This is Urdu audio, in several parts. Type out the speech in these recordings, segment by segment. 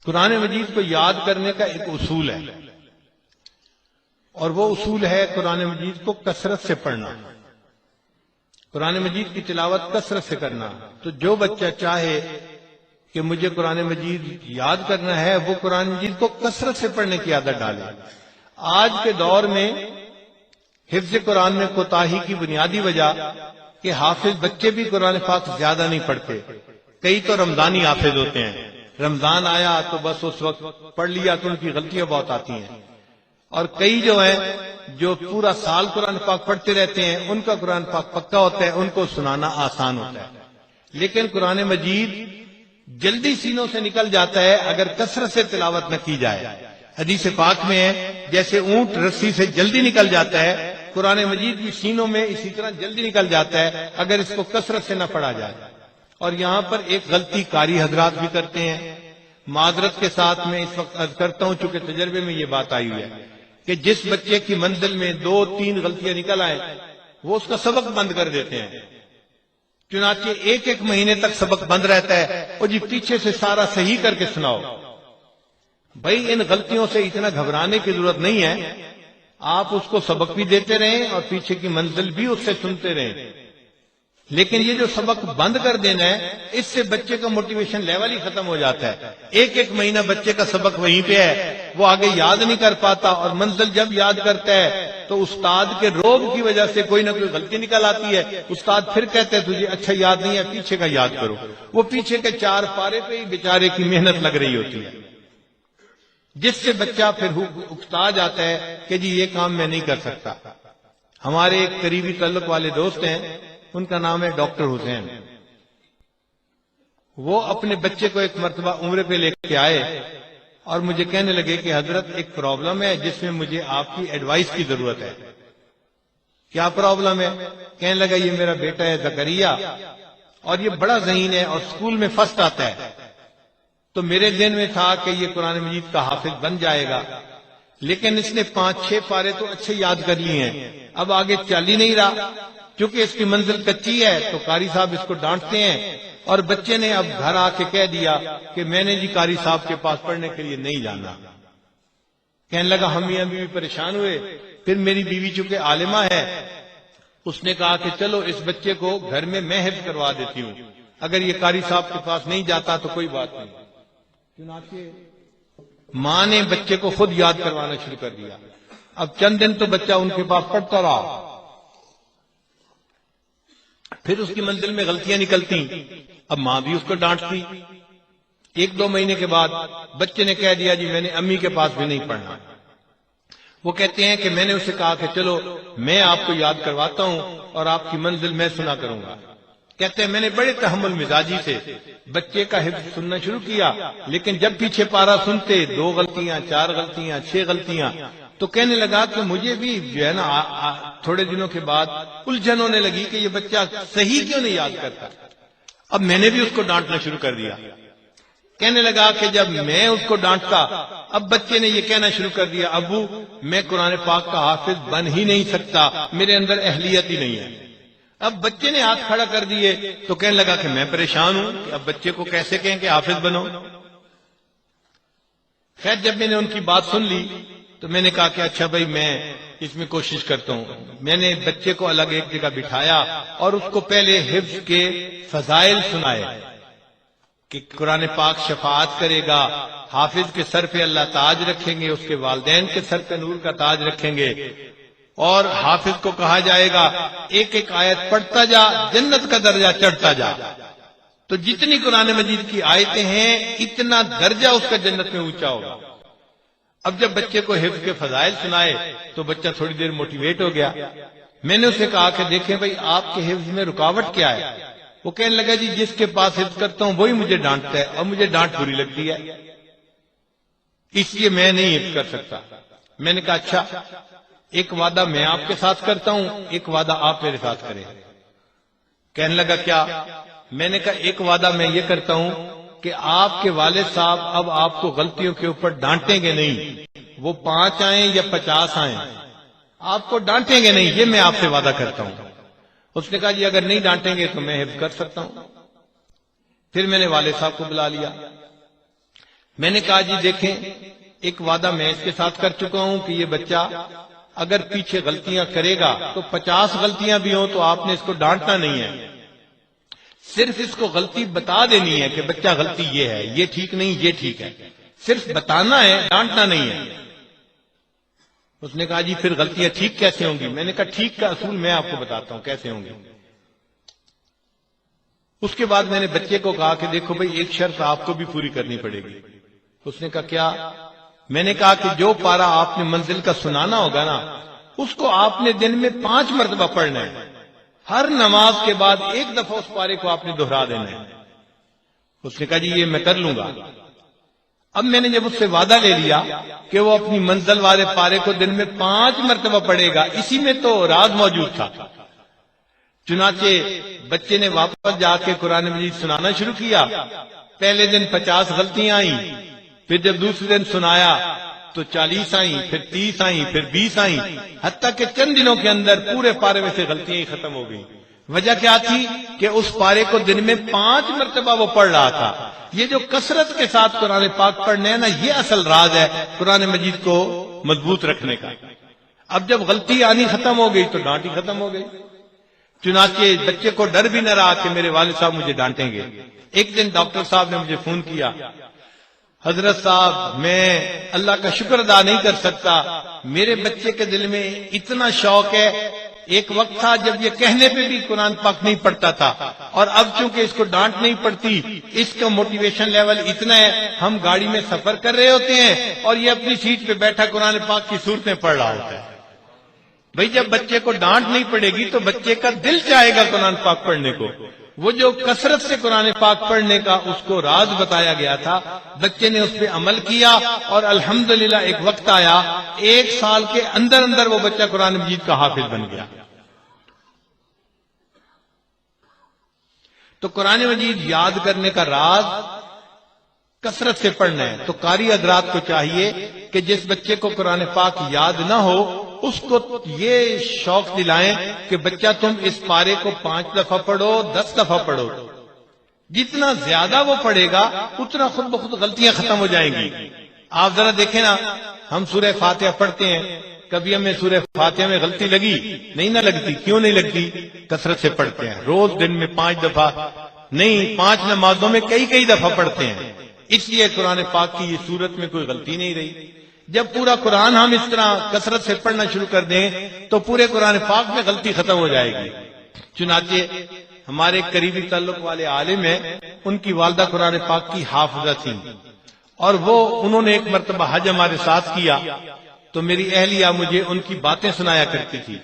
قرآن مجید کو یاد کرنے کا ایک اصول ہے، اور وہ اصول ہے قرآن مجید کو کثرت سے پڑھنا، قرآن مجید کی تلاوت کثرت سے کرنا۔ تو جو بچہ چاہے کہ مجھے قرآن مجید یاد کرنا ہے، وہ قرآن مجید کو کثرت سے پڑھنے کی عادت ڈالے۔ آج کے دور میں حفظ قرآن میں کوتاہی کی بنیادی وجہ کہ حافظ بچے بھی قرآن پاک زیادہ نہیں پڑھتے، کئی تو رمضانی حافظ ہوتے ہیں، رمضان آیا تو بس اس وقت پڑھ لیا تو ان کی غلطیاں بہت آتی ہیں، اور کئی جو ہیں جو پورا سال قرآن پاک پڑھتے رہتے ہیں، ان کا قرآن پاک پکا ہوتا ہے، ان کو سنانا آسان ہوتا ہے۔ لیکن قرآن مجید جلدی سینوں سے نکل جاتا ہے اگر کثرت سے تلاوت نہ کی جائے۔ حدیث پاک میں ہے جیسے اونٹ رسی سے جلدی نکل جاتا ہے، قرآن مجید بھی سینوں میں اسی طرح جلدی نکل جاتا ہے اگر اس کو کثرت سے نہ پڑھا جائے۔ اور یہاں پر ایک غلطی قاری حضرات بھی کرتے ہیں، معذرت کے ساتھ میں اس وقت عرض کرتا ہوں چونکہ تجربے میں یہ بات آئی ہے کہ جس بچے کی منزل میں 2-3 غلطیاں نکل آئیں وہ اس کا سبق بند کر دیتے ہیں، چنانچہ ایک مہینے تک سبق بند رہتا ہے، اور جی پیچھے سے سارا صحیح کر کے سناؤ۔ بھائی ان غلطیوں سے اتنا گھبرانے کی ضرورت نہیں ہے، آپ اس کو سبق بھی دیتے رہیں اور پیچھے کی منزل بھی اس سے سنتے رہیں، لیکن یہ جو سبق بند کر دینا ہے اس سے بچے کا موٹیویشن لیول ہی ختم ہو جاتا ہے۔ ایک مہینہ بچے کا سبق وہیں پہ ہے، وہ آگے یاد نہیں کر پاتا، اور منزل جب یاد کرتا ہے تو استاد کے روب کی وجہ سے کوئی نہ کوئی غلطی نکل آتی ہے، استاد پھر کہتے ہیں تجھے اچھا یاد نہیں ہے، پیچھے کا یاد کرو۔ وہ پیچھے کے 4 پارے پہ ہی بیچارے کی محنت لگ رہی ہوتی ہے، جس سے بچہ پھر اکتا جاتا ہے کہ جی یہ کام میں نہیں کر سکتا۔ ہمارے ایک قریبی تعلق والے دوست ہیں، ان کا نام ہے ڈاکٹر حسین، وہ اپنے بچے کو ایک مرتبہ عمرے پہ لے کے آئے اور مجھے کہنے لگے کہ حضرت ایک پرابلم ہے جس میں مجھے آپ کی ایڈوائس کی ضرورت ہے۔ کیا پرابلم ہے؟ کہنے لگا یہ میرا بیٹا ہے زکریا، اور یہ بڑا ذہین ہے اور اسکول میں فرسٹ آتا ہے، تو میرے ذہن میں تھا کہ یہ قرآن مجید کا حافظ بن جائے گا، لیکن اس نے 5-6 پارے تو اچھے یاد کر لیے ہیں، اب آگے چل ہی نہیں رہا۔ چونکہ اس کی منزل کچی ہے تو قاری صاحب اس کو ڈانٹتے ہیں، اور بچے نے اب گھر آ کے کہہ دیا کہ میں نے جی قاری صاحب کے پاس پڑھنے کے لیے نہیں جانا۔ کہنے لگا ہم میاں بیوی پریشان ہوئے، پھر میری بیوی چونکہ عالمہ ہے اس نے کہا کہ چلو اس بچے کو گھر میں حفظ کروا دیتی ہوں، اگر یہ قاری صاحب کے پاس نہیں جاتا تو کوئی بات نہیں۔ چنانچہ ماں نے بچے کو خود یاد کروانا شروع کر دیا۔ اب چند دن تو بچہ ان کے پاس پڑھتا رہا، پھر اس کی منزل میں غلطیاں نکلتی، اب ماں بھی اس کو ڈانٹتی۔ 1-2 مہینے کے بعد بچے نے کہہ دیا جی میں نے امی کے پاس بھی نہیں پڑھنا۔ وہ کہتے ہیں کہ میں نے اسے کہا کہ چلو میں آپ کو یاد کرواتا ہوں اور آپ کی منزل میں سنا کروں گا۔ کہتے ہیں میں نے بڑے تحمل مزاجی سے بچے کا حفظ سننا شروع کیا، لیکن جب پیچھے پارا سنتے 2 غلطیاں 4 غلطیاں 6 غلطیاں، تو کہنے لگا کہ مجھے بھی جو ہے نا تھوڑے دنوں کے بعد الجھن ہونے لگی کہ یہ بچہ صحیح کیوں نہیں یاد کرتا۔ اب میں نے بھی اس کو ڈانٹنا شروع کر دیا۔ کہنے لگا کہ جب میں اس کو ڈانٹتا، اب بچے نے یہ کہنا شروع کر دیا ابو میں قرآن پاک کا حافظ بن ہی نہیں سکتا، میرے اندر اہلیت ہی نہیں ہے۔ اب بچے نے ہاتھ کھڑا کر دیے تو کہنے لگا کہ میں پریشان ہوں کہ اب بچے کو کیسے کہیں کہ حافظ بنو۔ خیر جب میں نے ان کی بات سن لی تو میں نے کہا کہ اچھا بھائی میں اس میں کوشش کرتا ہوں۔ میں نے بچے کو الگ ایک جگہ بٹھایا اور اس کو پہلے حفظ کے فضائل سنائے کہ قرآن پاک شفاعت کرے گا، حافظ کے سر پہ اللہ تاج رکھیں گے، اس کے والدین کے سر پہ نور کا تاج رکھیں گے، اور حافظ کو کہا جائے گا ایک آیت پڑھتا جا جنت کا درجہ چڑھتا جا۔ تو جتنی قرآن مجید کی آیتیں ہیں اتنا درجہ اس کا جنت میں اونچا ہوگا۔ اب جب بچے کو حفظ کے فضائل سنائے تو بچہ تھوڑی دیر موٹیویٹ ہو گیا۔ میں نے اسے کہا کہ دیکھیں بھائی آپ کے حفظ میں رکاوٹ کیا ہے؟ وہ کہنے لگا جی جس کے پاس حفظ کرتا ہوں وہی مجھے ڈانٹتا ہے اور مجھے ڈانٹ بری لگتی ہے، اس لیے میں نہیں حفظ کر سکتا۔ میں نے کہا اچھا ایک وعدہ میں آپ کے ساتھ کرتا ہوں، ایک وعدہ آپ میرے ساتھ کریں۔ کہنے لگا کیا؟ میں نے کہا ایک وعدہ میں یہ کرتا ہوں کہ آپ کے والد صاحب اب آپ کو غلطیوں کے اوپر ڈانٹیں گے نہیں، وہ 5 آئیں یا 50 آئیں آپ کو ڈانٹیں گے نہیں، یہ میں آپ سے وعدہ کرتا ہوں۔ اس نے کہا جی اگر نہیں ڈانٹیں گے تو میں حفظ کر سکتا ہوں۔ پھر میں نے والد صاحب کو بلا لیا، میں نے کہا جی دیکھیں، ایک وعدہ میں اس کے ساتھ کر چکا ہوں کہ یہ بچہ اگر پیچھے غلطیاں کرے گا تو 50 غلطیاں بھی ہوں تو آپ نے اس کو ڈانٹنا نہیں ہے، صرف اس کو غلطی بتا دینی ہے کہ بچہ غلطی یہ ہے، یہ ٹھیک نہیں، یہ ٹھیک ہے، صرف بتانا ہے، ڈانٹنا نہیں ہے۔ اس نے کہا جی پھر غلطیاں ٹھیک کیسے ہوں گی؟ میں نے کہا ٹھیک کا اصول میں آپ کو بتاتا ہوں کیسے ہوں گی۔ اس کے بعد میں نے بچے کو کہا کہ دیکھو بھئی ایک شرط آپ کو بھی پوری کرنی پڑے گی۔ اس نے کہا کیا؟ میں نے کہا کہ جو پارہ آپ نے منزل کا سنانا ہوگا نا، اس کو آپ نے دن میں 5 مرتبہ پڑھنا ہے، ہر نماز کے بعد 1 دفعہ اس پارے کو آپ نے دہرا دینا ہے۔ اس نے کہا جی یہ میں کر لوں گا۔ اب میں نے جب اس سے وعدہ لے لیا کہ وہ اپنی منزل والے پارے کو دن میں 5 مرتبہ پڑھے گا، اسی میں تو راز موجود تھا۔ چنانچہ بچے نے واپس جا کے قرآن مجید سنانا شروع کیا۔ پہلے دن 50 غلطیاں آئیں، پھر جب دوسرے دن سنایا تو 40 آئیں، پھر 30 آئیں، پھر 20 آئیں، حتیٰ کہ چند دنوں کے اندر پورے پارے میں سے غلطیاں ہی ختم ہو گئیں۔ وجہ کیا تھی کہ اس پارے کو دن میں 5 مرتبہ وہ پڑھ رہا تھا۔ یہ جو کثرت کے ساتھ قرآن پاک پڑھنے ہیں نا، یہ اصل راز ہے قرآن مجید کو مضبوط رکھنے کا۔ اب جب غلطی آنی ختم ہو گئی تو ڈانٹ ہی ختم ہو گئی۔ چنانچہ بچے کو ڈر بھی نہ رہا کہ میرے والد صاحب مجھے ڈانٹیں گے۔ ایک دن ڈاکٹر صاحب نے مجھے فون کیا، حضرت صاحب میں اللہ کا شکر ادا نہیں کر سکتا، میرے بچے کے دل میں اتنا شوق ہے، ایک وقت تھا جب یہ کہنے پہ بھی قرآن پاک نہیں پڑھتا تھا، اور اب چونکہ اس کو ڈانٹ نہیں پڑتی، اس کا موٹیویشن لیول اتنا ہے، ہم گاڑی میں سفر کر رہے ہوتے ہیں اور یہ اپنی سیٹ پہ بیٹھا قرآن پاک کی صورتیں پڑھ رہا ہوتا ہے۔ بھئی جب بچے کو ڈانٹ نہیں پڑے گی تو بچے کا دل چاہے گا قرآن پاک پڑھنے کو۔ وہ جو کثرت سے قرآن پاک پڑھنے کا اس کو راز بتایا گیا تھا، بچے نے اس پہ عمل کیا، اور الحمدللہ ایک وقت آیا 1 سال کے اندر اندر وہ بچہ قرآن مجید کا حافظ بن گیا۔ تو قرآن مجید یاد کرنے کا راز کثرت سے پڑھنا ہے۔ تو قاری حضرات کو چاہیے کہ جس بچے کو قرآن پاک یاد نہ ہو اس کو یہ شوق دلائیں کہ بچہ تم اس پارے کو 5 دفعہ پڑھو، 10 دفعہ پڑھو۔ جتنا زیادہ وہ پڑھے گا اتنا خود بخود غلطیاں ختم ہو جائیں گی۔ آپ ذرا دیکھیں نا، ہم سورہ فاتحہ پڑھتے ہیں، کبھی ہمیں سورہ فاتحہ میں غلطی لگی؟ نہیں نہ لگتی۔ کیوں نہیں لگتی؟ کثرت سے پڑھتے ہیں، روز دن میں 5 دفعہ نہیں، 5 نمازوں میں کئی دفعہ پڑھتے ہیں، اس لیے قرآن پاک کی یہ صورت میں کوئی غلطی نہیں رہی۔ جب پورا قرآن ہم اس طرح کثرت سے پڑھنا شروع کر دیں تو پورے قرآن پاک میں غلطی ختم ہو جائے گی۔ چنانچہ ہمارے قریبی تعلق والے عالم ہیں، ان کی والدہ قرآن پاک کی حافظہ تھیں، اور انہوں نے ایک مرتبہ حج ہمارے ساتھ کیا تو میری اہلیہ مجھے ان کی باتیں سنایا کرتی تھی۔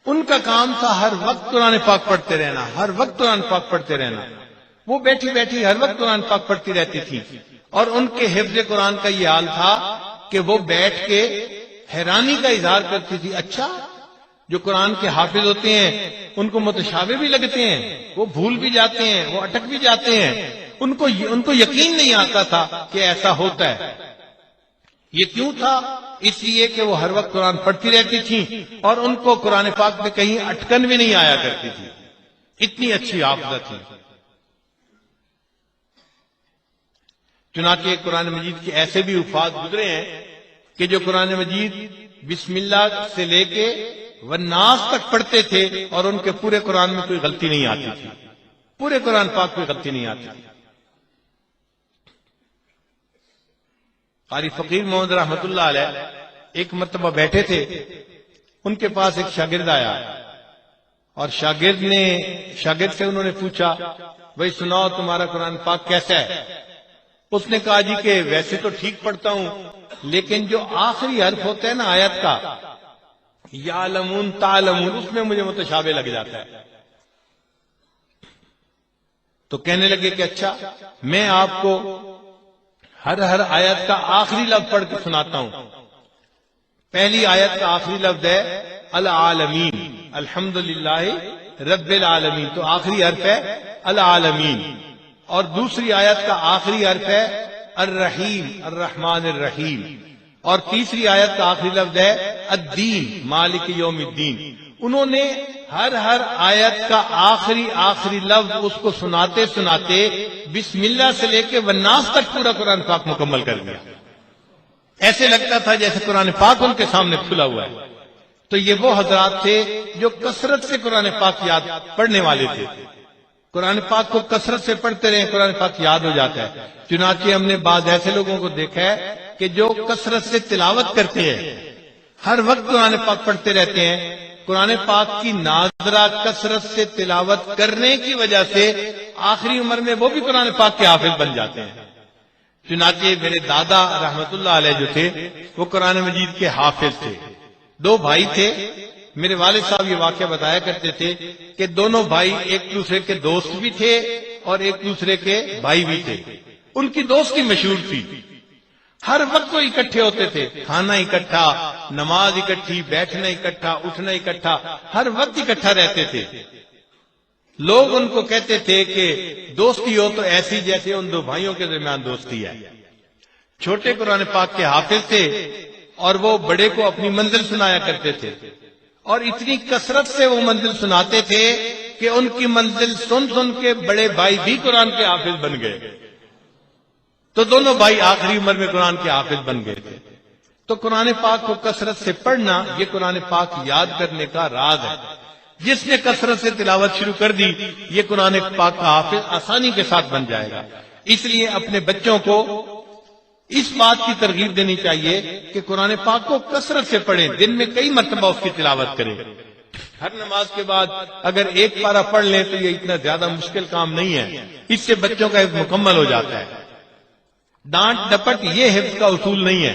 ان کا کام تھا ہر وقت قرآن پاک پڑھتے رہنا، ہر وقت قرآن پاک پڑھتے رہنا۔ وہ بیٹھی بیٹھی ہر وقت قرآن پاک پڑھتی رہتی تھی، اور ان کے حفظ قرآن کا یہ حال تھا کہ وہ بیٹھ کے حیرانی کا اظہار کرتی تھی، اچھا جو قرآن کے حافظ ہوتے ہیں ان کو متشابہ بھی لگتے ہیں، وہ بھول بھی جاتے ہیں، وہ اٹک بھی جاتے ہیں، ان کو یقین نہیں آتا تھا کہ ایسا ہوتا ہے۔ یہ کیوں تھا؟ اس لیے کہ وہ ہر وقت قرآن پڑھتی رہتی تھی اور ان کو قرآن پاک میں کہیں اٹکن بھی نہیں آیا کرتی تھی، اتنی اچھی حافظہ تھی۔ چنانچہ قرآن مجید کے ایسے بھی الفاظ گزرے ہیں کہ جو قرآن مجید بسم اللہ سے لے کے والناس تک پڑھتے تھے اور ان کے پورے قرآن میں کوئی غلطی نہیں آتی تھی، پورے قرآن پاک کوئی غلطی نہیں آتی تھی۔ قاری فقیر محمد رحمت اللہ علیہ ایک مرتبہ بیٹھے تھے، ان کے پاس ایک شاگرد آیا اور شاگرد سے انہوں نے پوچھا، بھائی سناؤ تمہارا قرآن پاک کیسا ہے؟ اس نے کہا جی کہ ویسے تو ٹھیک پڑھتا ہوں، لیکن جو آخری حرف ہوتا ہے نا آیت کا، یعلمون تعلمون، اس میں مجھے متشابہ لگ جاتا ہے۔ تو کہنے لگے کہ اچھا میں آپ کو ہر آیت کا آخری لفظ پڑھ کے سناتا ہوں۔ پہلی آیت کا آخری لفظ ہے العالمین، الحمدللہ رب العالمین، تو آخری حرف ہے العالمین، اور دوسری آیت کا آخری حرف ہے الرحیم، الرحمن الرحیم، اور تیسری آیت کا آخری لفظ ہے الدین، مالک یوم الدین۔ انہوں نے ہر آیت کا آخری لفظ اس کو سناتے سناتے بسم اللہ سے لے کے والناس تک پورا قرآن پاک مکمل کر دیا. ایسے لگتا تھا جیسے قرآن پاک ان کے سامنے کھلا ہوا ہے. تو یہ وہ حضرات تھے جو کثرت سے قرآن پاک یاد پڑھنے والے تھے. قرآن پاک کو کثرت سے پڑھتے رہے قرآن پاک یاد ہو جاتا ہے. چنانچہ ہم نے بعض ایسے لوگوں کو دیکھا ہے کہ جو کثرت سے تلاوت کرتے ہیں، ہر وقت قرآن پاک پڑھتے رہتے ہیں. قرآن پاک کی ناظرہ کثرت سے تلاوت کرنے کی وجہ سے آخری عمر میں وہ بھی قرآن پاک کے حافظ بن جاتے ہیں. چنانچہ میرے دادا رحمت اللہ علیہ جو تھے وہ قرآن مجید کے حافظ تھے. 2 بھائی تھے. میرے والد صاحب یہ واقعہ بتایا کرتے تھے کہ دونوں بھائی ایک دوسرے کے دوست بھی تھے اور ایک دوسرے کے بھائی بھی تھے. ان کی دوستی مشہور تھی. ہر وقت وہ اکٹھے ہوتے تھے، کھانا اکٹھا، نماز اکٹھی، بیٹھنا اکٹھا، اٹھنا اکٹھا، ہر وقت اکٹھا رہتے تھے. لوگ ان کو کہتے تھے کہ دوستی ہو تو ایسی جیسے ان 2 بھائیوں کے درمیان دوستی ہے. چھوٹے قرآن پاک کے حافظ تھے اور وہ بڑے کو اپنی منزل سنایا کرتے تھے، اور اتنی کثرت سے وہ منزل سناتے تھے کہ ان کی منزل سن سن کے بڑے بھائی بھی قرآن کے حافظ بن گئے. تو دونوں بھائی آخری عمر میں قرآن کے حافظ بن گئے تھے. تو قرآن پاک کو کثرت سے پڑھنا یہ قرآن پاک یاد کرنے کا راز ہے. جس نے کثرت سے تلاوت شروع کر دی یہ قرآن پاک کا حافظ آسانی کے ساتھ بن جائے گا. اس لیے اپنے بچوں کو اس بات کی ترغیب دینی چاہیے کہ قرآن پاک کو کثرت سے پڑھیں، دن میں کئی مرتبہ اس کی تلاوت کریں. ہر نماز کے بعد اگر 1 پارہ پڑھ لیں تو یہ اتنا زیادہ مشکل کام نہیں ہے. اس سے بچوں کا حفظ مکمل ہو جاتا ہے. ڈانٹ ڈپٹ یہ حفظ کا اصول نہیں ہے.